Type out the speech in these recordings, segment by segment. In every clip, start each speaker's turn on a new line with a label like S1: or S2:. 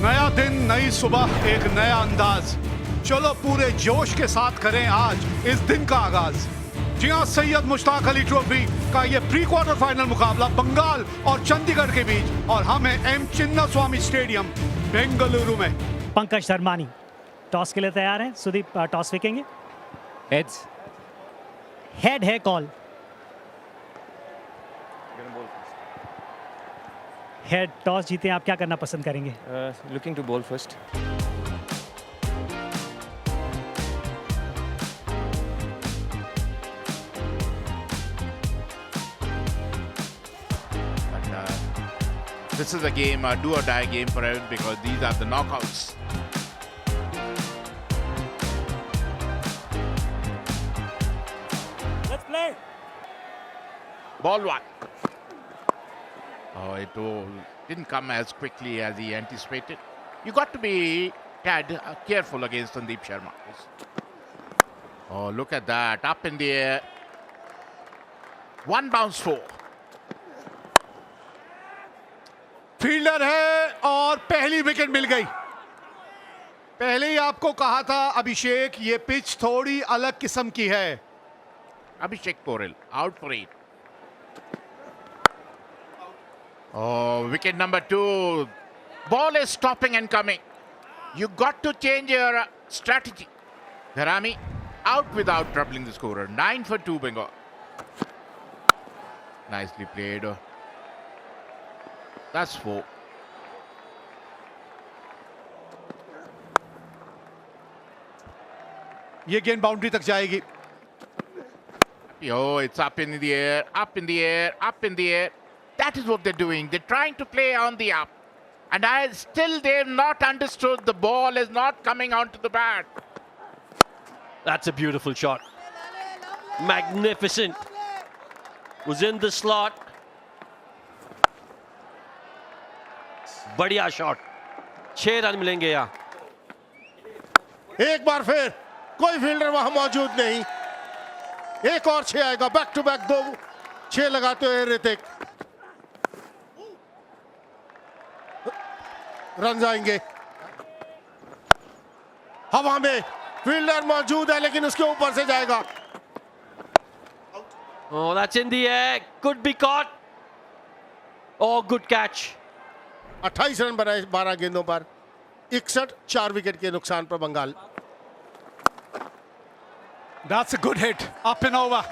S1: नया दिन, नई सुबह, एक नया अंदाज। चलो पूरे जोश के साथ करें आज इस दिन का आगाज। जी हां, सैयद मुश्ताक अली ट्रॉफी का ये प्री क्वार्टर फाइनल मुकाबला बंगाल और चंडीगढ़ के बीच, और हम हैं एम चिन्नास्वामी स्टेडियम बेंगलुरु में।
S2: पंकज शर्मानी टॉस के लिए तैयार हैं। सुदीप टॉस फेंकेंगे।
S3: हेड्स।
S2: हेड है कॉल। हेड टॉस जीते, आप क्या करना पसंद करेंगे?
S3: Looking to bowl first.
S4: This is a game, a do or die game for everyone, because these are the knockouts.
S2: Let's play.
S4: Ball one. Oh, it didn't come as quickly as he anticipated. You got to be tad careful against Sandeep Sharma. Oh, look at that. Up in the air. One bounce four.
S1: Fielder है और पहली wicket मिल गई। पहले ही आपको कहा था अभिषेक, ये pitch थोड़ी अलग किस्म की है।
S4: Abhishek Porel out for 8. Oh, wicket number 2. Ball is stopping and coming. You got to change your strategy. Dharami out without troubling the scorer. 9 for 2 Bengal. Nicely played. That's 4.
S1: ये गेंद बाउंड्री तक जाएगी।
S4: Oh, it's up in the air, up in the air, up in the air. That is what they're doing. They're trying to play on the up. And still they've not understood the ball is not coming onto the bat.
S5: That's a beautiful shot. Magnificent. Was in the slot. बढ़िया shot. 6 run मिलेंगे यहाँ।
S6: एक बार फिर कोई fielder वहां मौजूद नहीं। एक और 6 आएगा। बैक टू बैक 2 6 लगाते हुए ऋतिक। रन आएंगे। हवा में फील्डर मौजूद है, लेकिन उसके ऊपर से जाएगा।
S5: Oh, that's in the air. Could be caught. Oh, good catch.
S6: 28 run बनाए 12 गेंदों पर। 61 4 विकेट के नुकसान पर Bengal.
S1: That's a good hit. Up and over.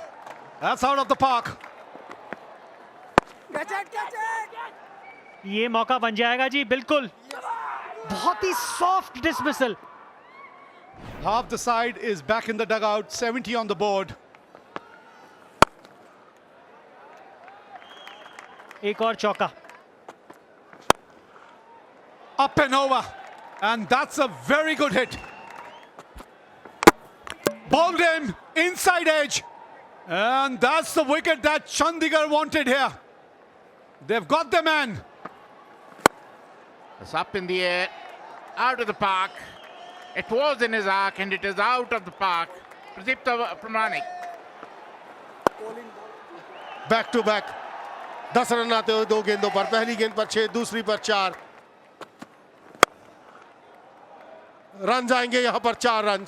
S1: That's out of the park.
S2: ये मौका बन जाएगा जी, बिल्कुल। बहुत ही soft dismissal.
S1: Half the side is back in the dugout. 70 on the board.
S2: एक और चौका।
S1: Up and over. And that's a very good hit. Bowled in, inside edge. And that's the wicket that Chandigarh wanted here. They've got the man.
S4: It's up in the air, out of the park. It was in his arc and it is out of the park. Pradipta Pramanik.
S6: Back to back 10 run आते हुए 2 गेंदों पर। पहली गेंद पर 6, दूसरी पर 4 run आएंगे। यहां पर 4 रन।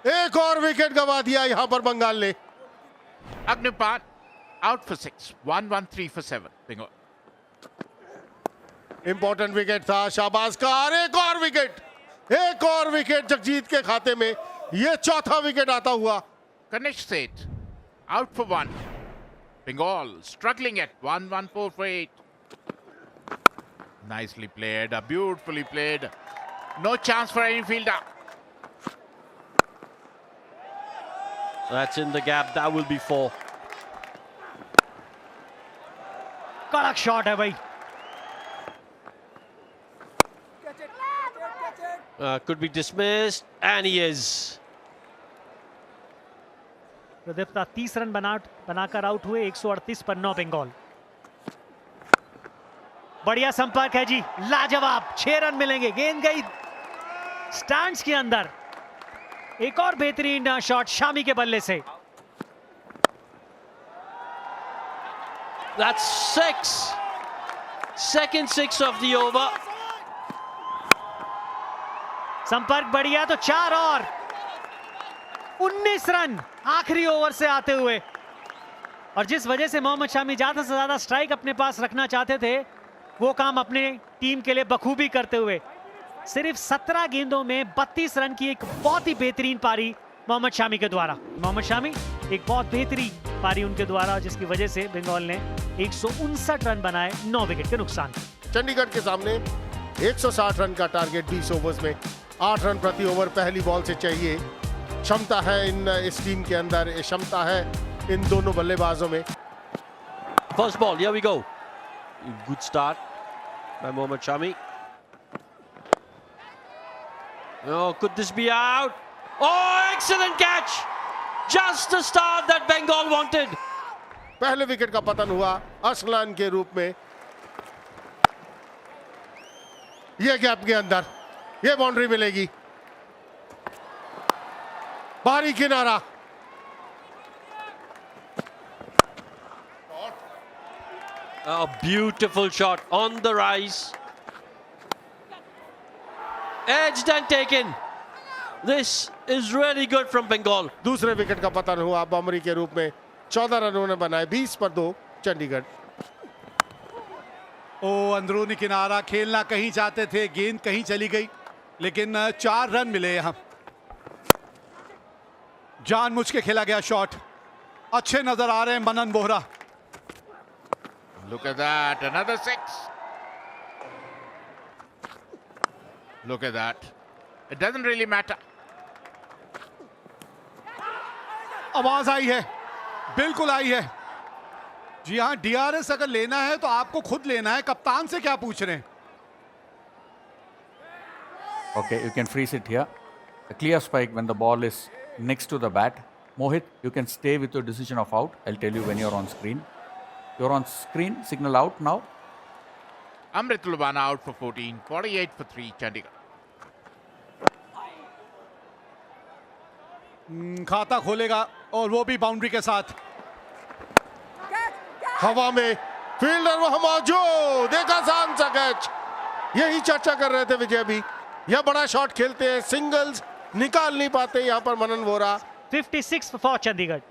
S6: एक और विकेट गंवा दिया यहां पर बंगाल ने।
S4: Agnipat out for 6. 1-1-3 for 7. Bingo.
S6: Important wicket था शाहबाज का। और एक और विकेट जगजीत के खाते में। यह चौथा विकेट आता हुआ।
S4: Ganesh Seth out for 1. Bengal struggling at 1-1-4 for 8. Nicely played, beautifully played. No chance for any fielder.
S5: That's in the gap. That will be 4.
S2: कड़क शॉट है भाई।
S5: Could be dismissed. And he is.
S2: Pradipta 30 run बनाकर out हुए। 138 पर 9 बंगाल। बढ़िया संपर्क है जी, लाजवाब। 6 रन मिलेंगे। गेंद गई स्टैंड्स के अंदर। एक और बेहतरीन शॉट शामी के बल्ले से।
S5: That's 6. Second 6 of the over.
S2: संपर्क बढ़िया तो 4 और 19 रन आखिरी ओवर से आते हुए। और जिस वजह से मोहम्मद शामी ज्यादा से ज्यादा स्ट्राइक अपने पास रखना चाहते थे, वो काम अपने टीम के लिए बखूबी करते हुए सिर्फ 17 गेंदों में 32 रन की एक बहुत ही बेहतरीन पारी मोहम्मद शामी के द्वारा। मोहम्मद शामी एक बहुत बेहतरीन पारी उनके द्वारा, जिसकी वजह से बंगाल ने 159 रन बनाए 9 विकेट के नुकसान।
S6: चंडीगढ़ के सामने 160 रन का टारगेट 20 ओवर्स में 8 रन प्रति ओवर पहली बॉल से चाहिए। क्षमता है इस टीम के अंदर, क्षमता है इन दोनों बल्लेबाजों में।
S5: First ball, here we go. Good start by Mohammad Shami. Oh, could this be out? Oh, excellent catch! Just the start that Bengal wanted.
S6: पहले विकेट का पतन हुआ असलान के रूप में। ये गैप के अंदर ये बाउंड्री मिलेगी। बाहरी किनारा।
S5: A beautiful shot on the rise. Edged and taken. This is really good from Bengal.
S6: दूसरे विकेट का पतन हुआ बाउंड्री के रूप में। 14 रन उन्होंने बनाए, 20 पर 2 चंडीगढ़।
S1: ओ अंदरूनी किनारा खेलना कहीं चाहते थे, गेंद कहीं चली गई, लेकिन 4 रन मिले यहां। जानबूझ के खेला गया शॉट। अच्छे नजर आ रहे हैं मनन Bohra.
S4: Look at that, another 6. Look at that. It doesn't really matter.
S1: आवाज आई है, बिल्कुल आई है। जी हाँ, डीआरएस अगर लेना है तो आपको खुद लेना है, कप्तान से क्या पूछ रहे हैं?
S7: Okay, you can freeze it here. A clear spike when the ball is next to the bat. Mohit, you can stay with your decision of out. I'll tell you when you're on screen. You're on screen, signal out now.
S4: Amrit Lubana out for 14, 48 for 3 Chandigarh.
S1: खाता खोलेगा और वो भी boundary के साथ।
S6: हवा में fielder वहां मौजूद, देखा शान सा कैच। यही चर्चा कर रहे थे विजय भी। यह बड़ा शॉट खेलते हैं, सिंगल्स निकाल नहीं पाते यहां पर मनन Vora.
S2: 56 for Chandigarh.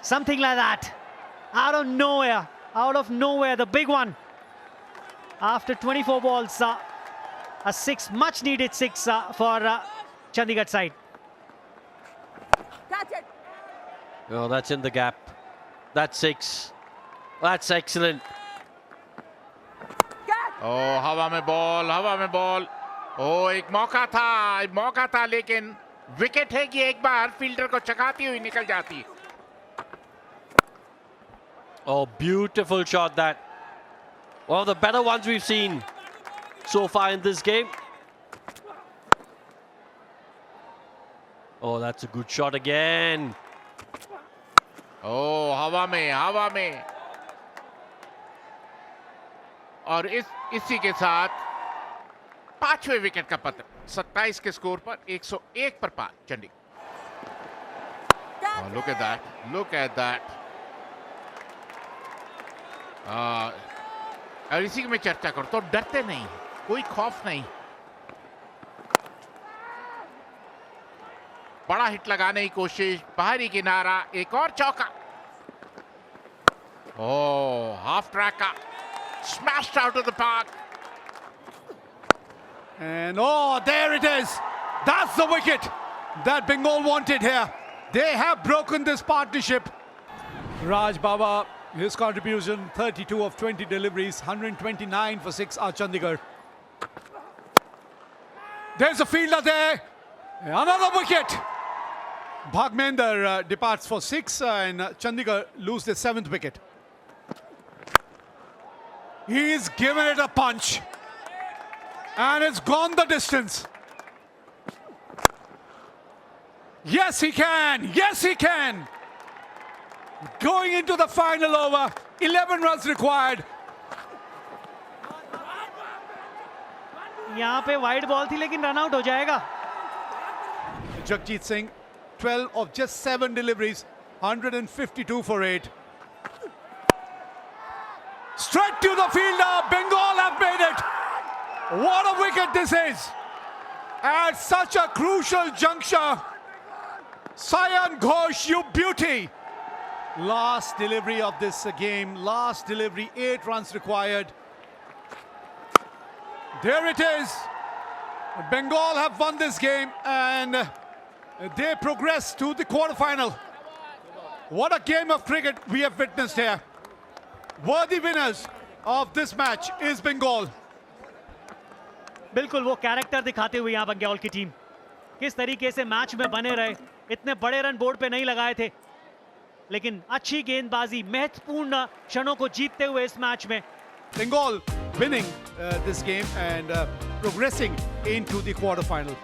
S2: Something like that. Out of nowhere, the big one. After 24 balls, a 6, much needed 6 for Chandigarh side.
S5: Oh, that's in the gap. That's 6. That's excellent.
S4: Oh, हवा में बॉल। ओ एक मौका था लेकिन विकेट है कि एक बार फील्डर को चकाती हुई निकल जाती।
S5: Oh, beautiful shot that. One of the better ones we've seen so far in this game. Oh, that's a good shot again.
S4: ओ हवा में और इसी के साथ 5वें विकेट का पतन। 27 के स्कोर पर 101 पर 5 चंडीगढ़। Look at that. और इसी की मैं चर्चा करूं तो डरते नहीं, कोई खौफ नहीं। बड़ा हिट लगाने की कोशिश, बाहरी किनारा, एक और चौका। Oh, half tracker, smashed out of the park.
S1: And oh, there it is. That's the wicket that Bengal wanted here. They have broken this partnership. Raj Baba, his contribution 32 of 20 deliveries, 129 for 6 are Chandigarh. There's a fielder there. Another wicket. Bhagmender departs for 6 and Chandigarh lose their 7th wicket. He's given it a punch. And it's gone the distance. Yes, he can. Yes, he can. Going into the final over. 11 runs required.
S2: यहाँ पे wide ball थी लेकिन run out हो जाएगा।
S1: Jagjit Singh, 12 of just 7 deliveries, 152 for 8. Straight to the fielder. Bengal have made it. What a wicket this is. At such a crucial juncture. Sayan Ghosh, you beauty. Last delivery of this game. Last delivery. 8 runs required. There it is. Bengal have won this game and they progress to the quarterfinal. What a game of cricket we have witnessed here. Worthy winners of this match is Bengal.
S2: बिल्कुल वो character दिखाते हुए यहाँ बंगाल की team किस तरीके से match में बने रहे, इतने बड़े रन बोर्ड पे नहीं लगाए थे, लेकिन अच्छी गेंदबाजी, महत्वपूर्ण क्षणों को जीतते हुए इस मैच में
S1: Bengal winning this game and progressing into the quarterfinal.